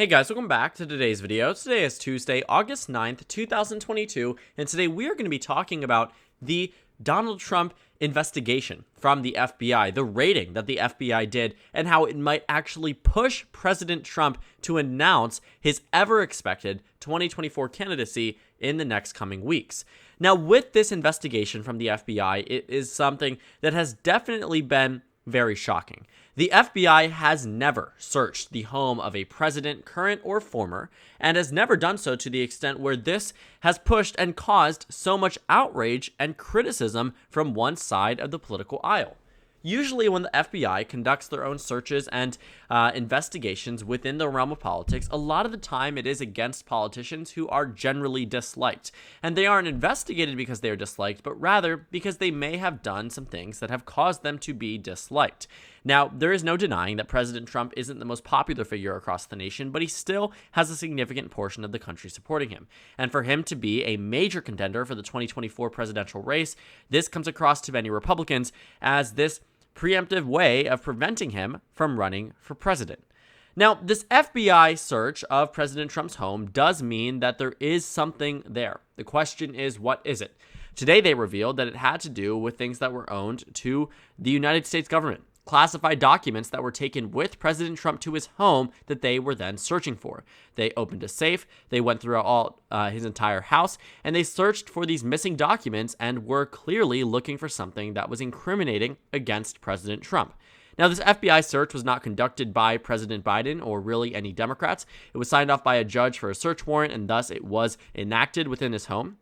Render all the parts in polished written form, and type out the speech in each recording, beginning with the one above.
Hey guys, welcome back to today's video. Today is Tuesday, August 9th, 2022, and today we are going to be talking about the Donald Trump investigation from the FBI, the raiding that the FBI did, and how it might actually push President Trump to announce his ever-expected 2024 candidacy in the next coming weeks. Now, with this investigation from the FBI, it is something that has definitely been very shocking. The FBI has never searched the home of a president, current or former, and has never done so to the extent where this has pushed and caused so much outrage and criticism from one side of the political aisle. Usually when the FBI conducts their own searches and investigations within the realm of politics, a lot of the time it is against politicians who are generally disliked. And they aren't investigated because they are disliked, but rather because they may have done some things that have caused them to be disliked. Now, there is no denying that President Trump isn't the most popular figure across the nation, but he still has a significant portion of the country supporting him. And for him to be a major contender for the 2024 presidential race, this comes across to many Republicans as this preemptive way of preventing him from running for president. Now, this FBI search of President Trump's home does mean that there is something there. The question is, what is it? Today, they revealed that it had to do with things that were owned to the United States government, classified documents that were taken with President Trump to his home that they were then searching for. They opened a safe, they went through his entire house, and they searched for these missing documents and were clearly looking for something that was incriminating against President Trump. Now, this FBI search was not conducted by President Biden or really any Democrats. It was signed off by a judge for a search warrant, and thus it was enacted within his home.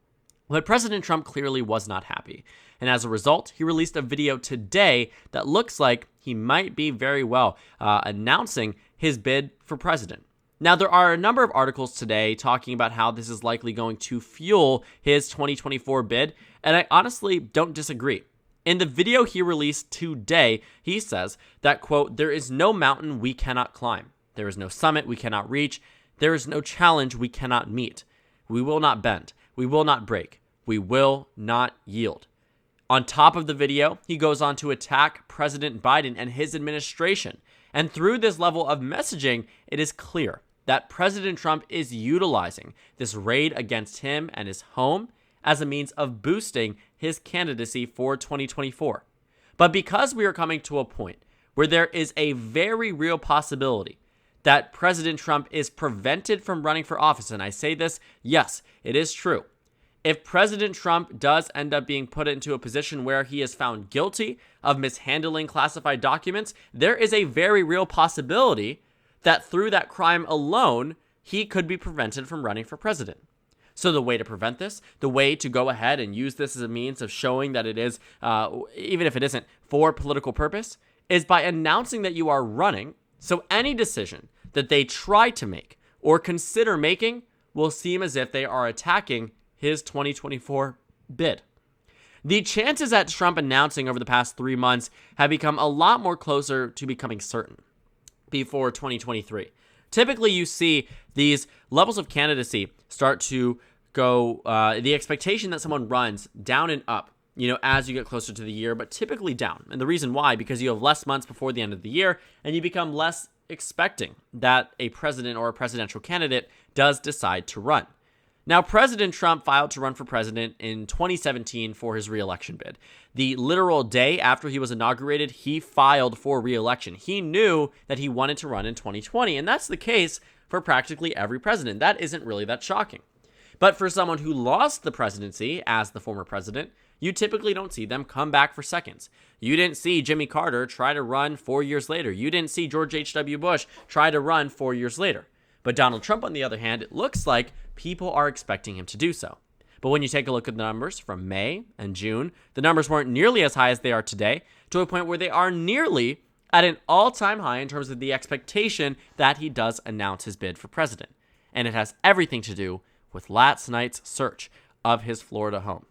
But President Trump clearly was not happy. And as a result, he released a video today that looks like he might be very well announcing his bid for president. Now, there are a number of articles today talking about how this is likely going to fuel his 2024 bid, and I honestly don't disagree. In the video he released today, he says that, quote, "There is no mountain we cannot climb. There is no summit we cannot reach. There is no challenge we cannot meet. We will not bend. We will not break. We will not yield." On top of the video, he goes on to attack President Biden and his administration. And through this level of messaging, it is clear that President Trump is utilizing this raid against him and his home as a means of boosting his candidacy for 2024. But because we are coming to a point where there is a very real possibility that President Trump is prevented from running for office, and I say this, yes, it is true. If President Trump does end up being put into a position where he is found guilty of mishandling classified documents, there is a very real possibility that through that crime alone, he could be prevented from running for president. So the way to prevent this, the way to go ahead and use this as a means of showing that it is, even if it isn't for political purpose, is by announcing that you are running. So any decision that they try to make or consider making will seem as if they are attacking his 2024 bid. The chances at Trump announcing over the past 3 months have become a lot more closer to becoming certain before 2023. Typically, you see these levels of candidacy start to go, the expectation that someone runs down and up, as you get closer to the year, but typically down. And the reason why, because you have less months before the end of the year, and you become less expecting that a president or a presidential candidate does decide to run. Now, President Trump filed to run for president in 2017 for his re-election bid. The literal day after he was inaugurated, he filed for re-election. He knew that he wanted to run in 2020, and that's the case for practically every president. That isn't really that shocking. But for someone who lost the presidency as the former president, you typically don't see them come back for seconds. You didn't see Jimmy Carter try to run 4 years later. You didn't see George H.W. Bush try to run 4 years later. But Donald Trump, on the other hand, it looks like people are expecting him to do so. But when you take a look at the numbers from May and June, the numbers weren't nearly as high as they are today, to a point where they are nearly at an all-time high in terms of the expectation that he does announce his bid for president. And it has everything to do with last night's search of his Florida home.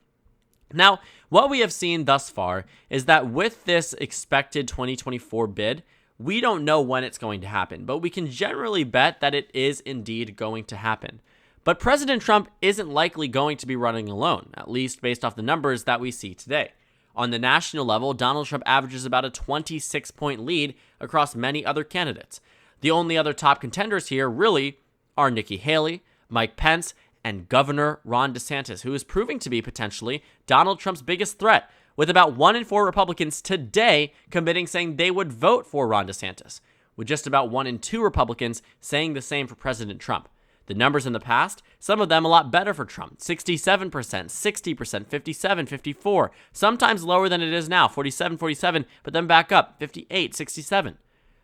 Now, what we have seen thus far is that with this expected 2024 bid, we don't know when it's going to happen, but we can generally bet that it is indeed going to happen. But President Trump isn't likely going to be running alone, at least based off the numbers that we see today. On the national level, Donald Trump averages about a 26-point lead across many other candidates. The only other top contenders here really are Nikki Haley, Mike Pence, and Governor Ron DeSantis, who is proving to be potentially Donald Trump's biggest threat, with about 1 in 4 Republicans today committing saying they would vote for Ron DeSantis, with just about 1 in 2 Republicans saying the same for President Trump. The numbers in the past, some of them a lot better for Trump, 67%, 60%, 57, 54, sometimes lower than it is now, 47, 47, but then back up, 58, 67.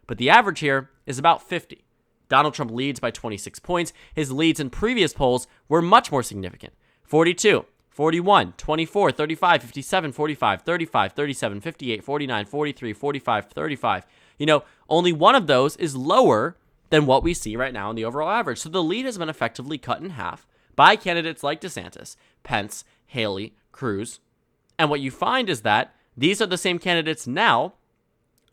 But the average here is about 50. Donald Trump leads by 26 points. His leads in previous polls were much more significant. 42, 41, 24, 35, 57, 45, 35, 37, 58, 49, 43, 45, 35. Only one of those is lower than what we see right now in the overall average. So the lead has been effectively cut in half by candidates like DeSantis, Pence, Haley, Cruz. And what you find is that these are the same candidates now,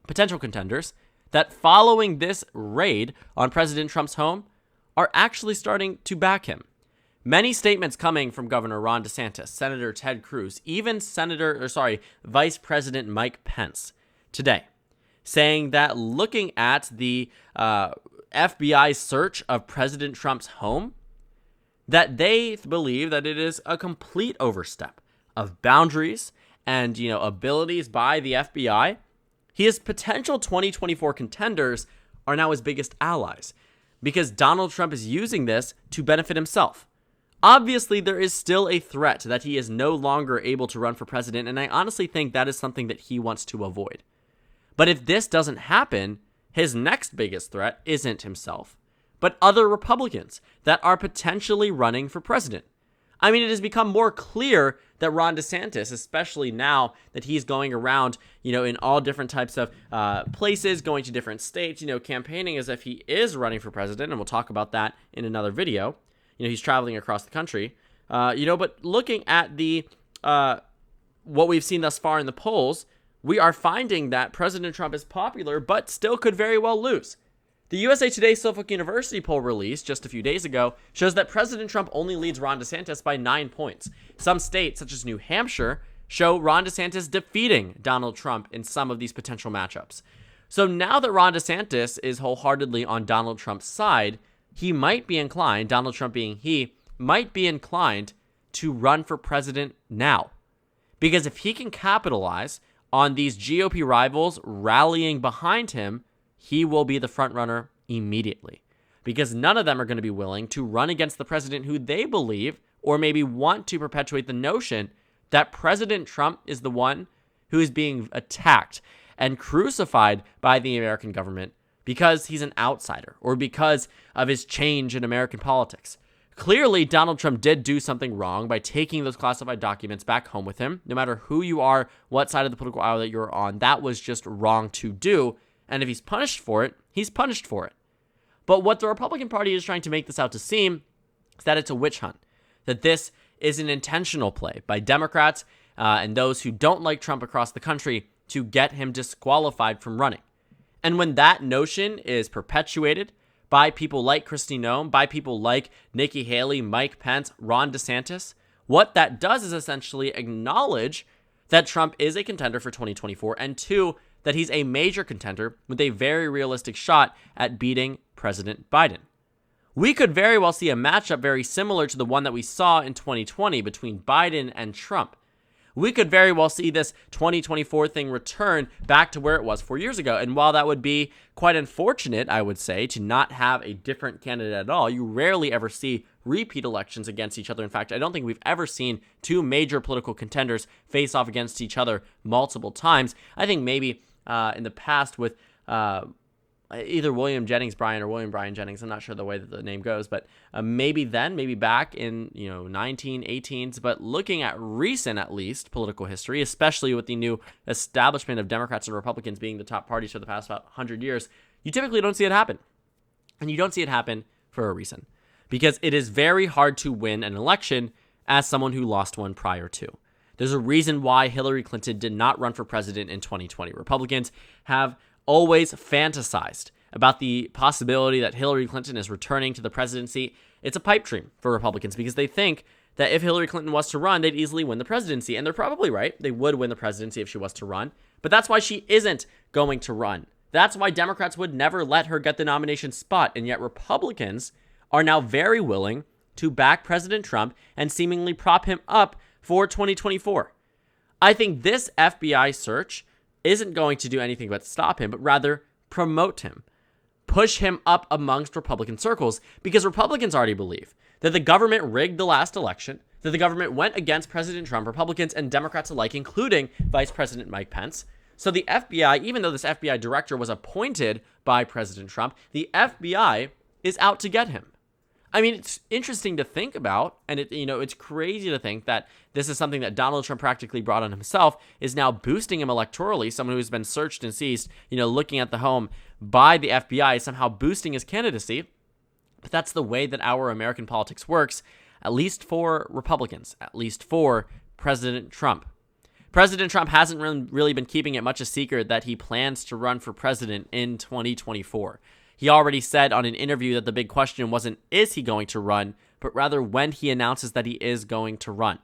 potential contenders, that following this raid on President Trump's home are actually starting to back him. Many statements coming from Governor Ron DeSantis, Senator Ted Cruz, even Vice President Mike Pence today, saying that looking at the FBI's search of President Trump's home, that they believe that it is a complete overstep of boundaries and, abilities by the FBI. His potential 2024 contenders are now his biggest allies because Donald Trump is using this to benefit himself. Obviously, there is still a threat that he is no longer able to run for president, and I honestly think that is something that he wants to avoid. But if this doesn't happen, his next biggest threat isn't himself, but other Republicans that are potentially running for president. I mean, it has become more clear that Ron DeSantis, especially now that he's going around, in all different types of places, going to different states, campaigning as if he is running for president, and we'll talk about that in another video. He's traveling across the country, but looking at the what we've seen thus far in the polls, we are finding that President Trump is popular, but still could very well lose. The USA Today Suffolk University poll released just a few days ago shows that President Trump only leads Ron DeSantis by 9 points. Some states, such as New Hampshire, show Ron DeSantis defeating Donald Trump in some of these potential matchups. So now that Ron DeSantis is wholeheartedly on Donald Trump's side, he might be inclined, Donald Trump being he, might be inclined to run for president now. Because if he can capitalize on these GOP rivals rallying behind him, he will be the front runner immediately. Because none of them are going to be willing to run against the president who they believe, or maybe want to perpetuate the notion that President Trump is the one who is being attacked and crucified by the American government because he's an outsider or because of his change in American politics. Clearly, Donald Trump did do something wrong by taking those classified documents back home with him. No matter who you are, what side of the political aisle that you're on, that was just wrong to do. And if he's punished for it, he's punished for it. But what the Republican Party is trying to make this out to seem is that it's a witch hunt, that this is an intentional play by Democrats and those who don't like Trump across the country to get him disqualified from running. And when that notion is perpetuated by people like Kristi Noem, by people like Nikki Haley, Mike Pence, Ron DeSantis, what that does is essentially acknowledge that Trump is a contender for 2024, and two, that he's a major contender with a very realistic shot at beating President Biden. We could very well see a matchup very similar to the one that we saw in 2020 between Biden and Trump. We could very well see this 2024 thing return back to where it was 4 years ago. And while that would be quite unfortunate, I would say, to not have a different candidate at all, you rarely ever see repeat elections against each other. In fact, I don't think we've ever seen two major political contenders face off against each other multiple times. I think maybe in the past with either William Jennings Bryan or William Bryan Jennings, I'm not sure the way that the name goes, but maybe back in 1918s. But looking at recent, at least, political history, especially with the new establishment of Democrats and Republicans being the top parties for the past about 100 years, you typically don't see it happen. And you don't see it happen for a reason, because it is very hard to win an election as someone who lost one prior to. There's a reason why Hillary Clinton did not run for president in 2020. Republicans have always fantasized about the possibility that Hillary Clinton is returning to the presidency. It's a pipe dream for Republicans because they think that if Hillary Clinton was to run, they'd easily win the presidency. And they're probably right. They would win the presidency if she was to run. But that's why she isn't going to run That's why Democrats would never let her get the nomination spot, and yet Republicans are now very willing to back President Trump and seemingly prop him up for 2024. I think this FBI search isn't going to do anything but stop him, but rather promote him, push him up amongst Republican circles, because Republicans already believe that the government rigged the last election, that the government went against President Trump, Republicans and Democrats alike, including Vice President Mike Pence. So the FBI, even though this FBI director was appointed by President Trump, the FBI is out to get him. I mean, it's interesting to think about, and it's crazy to think that this is something that Donald Trump practically brought on himself, is now boosting him electorally. Someone who's been searched and seized, looking at the home by the FBI, somehow boosting his candidacy. But that's the way that our American politics works, at least for Republicans, at least for President Trump. President Trump hasn't really been keeping it much a secret that he plans to run for president in 2024. He already said on an interview that the big question wasn't, is he going to run, but rather when he announces that he is going to run.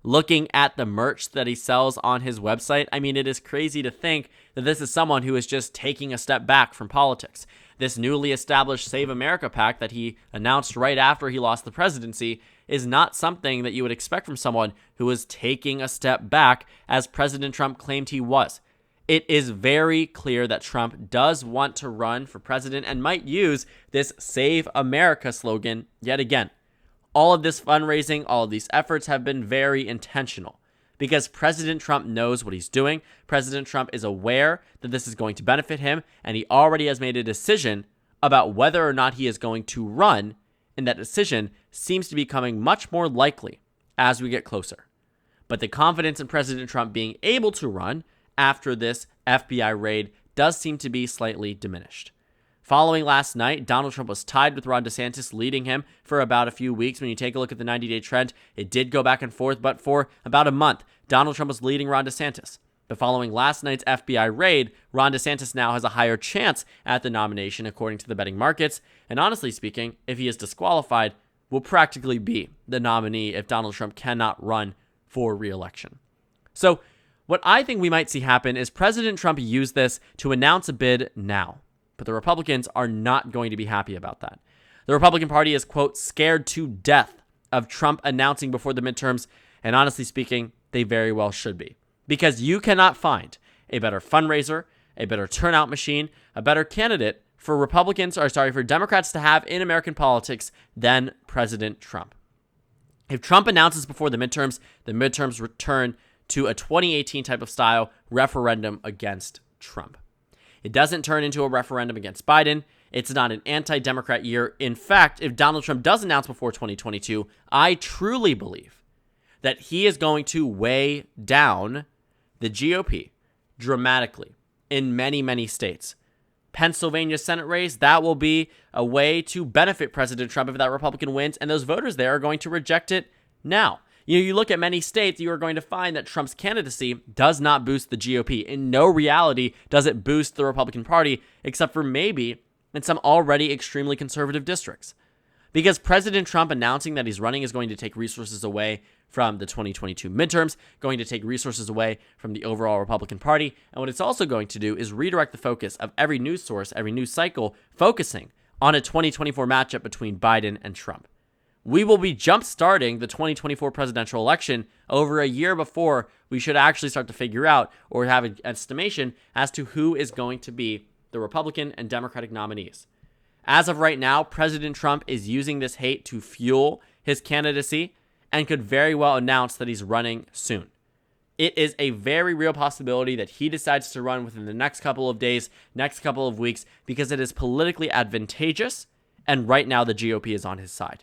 Looking at the merch that he sells on his website, I mean, it is crazy to think that this is someone who is just taking a step back from politics. This newly established Save America PAC that he announced right after he lost the presidency is not something that you would expect from someone who is taking a step back, as President Trump claimed he was. It is very clear that Trump does want to run for president and might use this Save America slogan yet again. All of this fundraising, all of these efforts have been very intentional because President Trump knows what he's doing. President Trump is aware that this is going to benefit him, and he already has made a decision about whether or not he is going to run, and that decision seems to be becoming much more likely as we get closer. But the confidence in President Trump being able to run after this FBI raid does seem to be slightly diminished. Following last night, Donald Trump was tied with Ron DeSantis, leading him for about a few weeks. When you take a look at the 90-day trend, it did go back and forth, but for about a month, Donald Trump was leading Ron DeSantis. But following last night's FBI raid, Ron DeSantis now has a higher chance at the nomination, according to the betting markets. And honestly speaking, if he is disqualified, will practically be the nominee if Donald Trump cannot run for re-election. So what I think we might see happen is President Trump use this to announce a bid now. But the Republicans are not going to be happy about that. The Republican Party is, quote, scared to death of Trump announcing before the midterms. And honestly speaking, they very well should be. Because you cannot find a better fundraiser, a better turnout machine, a better candidate for for Democrats to have in American politics than President Trump. If Trump announces before the midterms return to a 2018 type of style referendum against Trump. It doesn't turn into a referendum against Biden. It's not an anti-Democrat year. In fact, if Donald Trump does announce before 2022, I truly believe that he is going to weigh down the GOP dramatically in many, many states. Pennsylvania Senate race, that will be a way to benefit President Trump if that Republican wins, and those voters there are going to reject it now. You look at many states, you are going to find that Trump's candidacy does not boost the GOP. In no reality does it boost the Republican Party, except for maybe in some already extremely conservative districts. Because President Trump announcing that he's running is going to take resources away from the 2022 midterms, going to take resources away from the overall Republican Party. And what it's also going to do is redirect the focus of every news source, every news cycle, focusing on a 2024 matchup between Biden and Trump. We will be jump-starting the 2024 presidential election over a year before we should actually start to figure out or have an estimation as to who is going to be the Republican and Democratic nominees. As of right now, President Trump is using this hate to fuel his candidacy and could very well announce that he's running soon. It is a very real possibility that he decides to run within the next couple of days, next couple of weeks, because it is politically advantageous, and right now the GOP is on his side.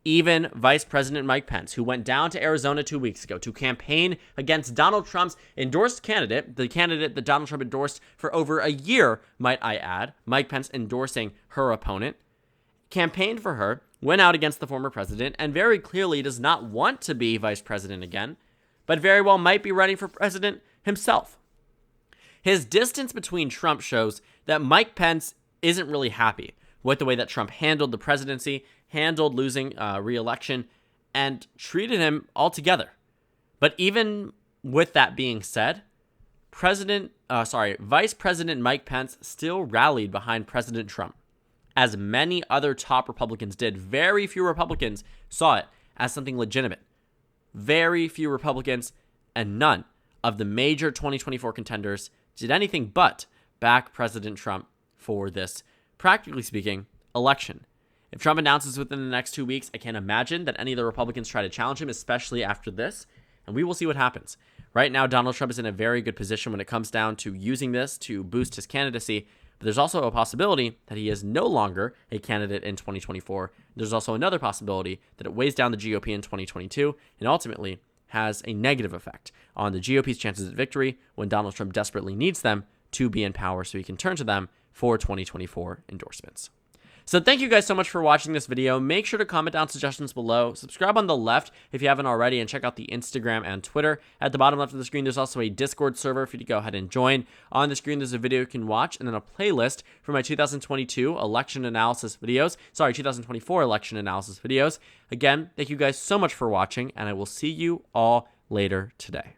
Even Vice President Mike Pence, who went down to Arizona 2 weeks ago to campaign against Donald Trump's endorsed candidate, the candidate that Donald Trump endorsed for over a year, might I add, Mike Pence endorsing her opponent, campaigned for her, went out against the former president, and very clearly does not want to be vice president again, but very well might be running for president himself. His distance between Trump shows that Mike Pence isn't really happy with the way that Trump handled the presidency, handled losing re-election, and treated him altogether. But even with that being said, Vice President Mike Pence still rallied behind President Trump, as many other top Republicans did. Very few Republicans saw it as something legitimate. Very few Republicans and none of the major 2024 contenders did anything but back President Trump for this, practically speaking, election. If Trump announces within the next 2 weeks, I can't imagine that any of the Republicans try to challenge him, especially after this, and we will see what happens. Right now, Donald Trump is in a very good position when it comes down to using this to boost his candidacy, but there's also a possibility that he is no longer a candidate in 2024. There's also another possibility that it weighs down the GOP in 2022 and ultimately has a negative effect on the GOP's chances at victory when Donald Trump desperately needs them to be in power so he can turn to them for 2024 endorsements. So thank you guys so much for watching this video. Make sure to comment down suggestions below. Subscribe on the left if you haven't already, and check out the Instagram and Twitter. At the bottom left of the screen, there's also a Discord server for you to go ahead and join. On the screen, there's a video you can watch, and then a playlist for my 2024 election analysis videos. Again, thank you guys so much for watching, and I will see you all later today.